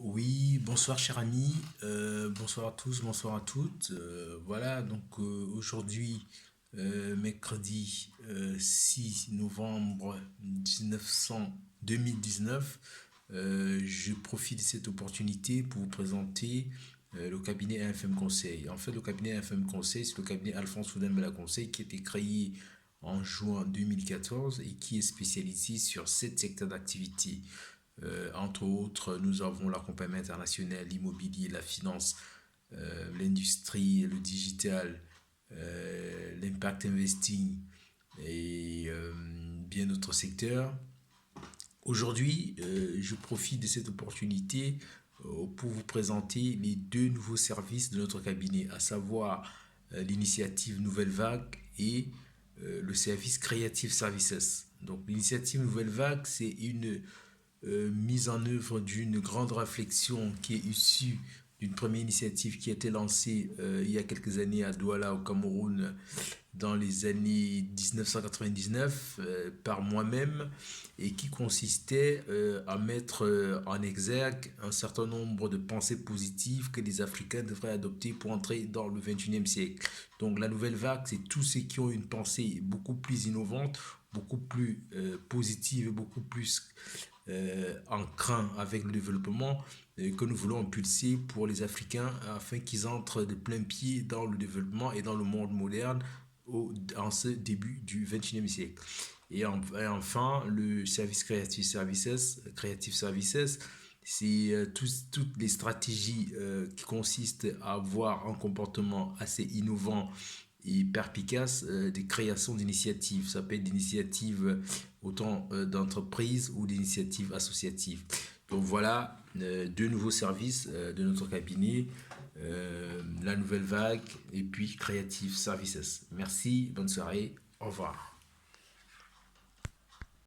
Oui, bonsoir cher ami, bonsoir à tous, bonsoir à toutes. Voilà, donc aujourd'hui, mercredi 6 novembre 2019, je profite de cette opportunité pour vous présenter le cabinet AFM Conseil. En fait, le cabinet AFM Conseil, c'est le cabinet Alphonse Foudembela Conseil qui a été créé en juin 2014 et qui est spécialisé sur 7 secteurs d'activité. Entre autres, nous avons l'accompagnement international, l'immobilier, la finance, l'industrie, le digital, l'impact investing et bien d'autres secteurs. Aujourd'hui, je profite de cette opportunité pour vous présenter les deux nouveaux services de notre cabinet, à savoir l'initiative Nouvelle Vague et le service Creative Services. Donc l'initiative Nouvelle Vague, c'est une mise en œuvre d'une grande réflexion qui est issue d'une première initiative qui a été lancée il y a quelques années à Douala au Cameroun dans les années 1999 par moi-même et qui consistait à mettre en exergue un certain nombre de pensées positives que les Africains devraient adopter pour entrer dans le 21e siècle. Donc la nouvelle vague, c'est tous ceux qui ont une pensée beaucoup plus innovante, beaucoup plus positive et beaucoup plus en cran avec le développement que nous voulons impulser pour les Africains afin qu'ils entrent de plein pied dans le développement et dans le monde moderne en ce début du 21e siècle. Et enfin, le service Creative Services, c'est toutes les stratégies qui consistent à avoir un comportement assez innovant et perspicace des créations d'initiatives. Ça peut être d'initiatives autant d'entreprises ou d'initiatives associatives. Donc voilà deux nouveaux services de notre cabinet, la nouvelle vague et puis Creative Services. Merci, bonne soirée, au revoir.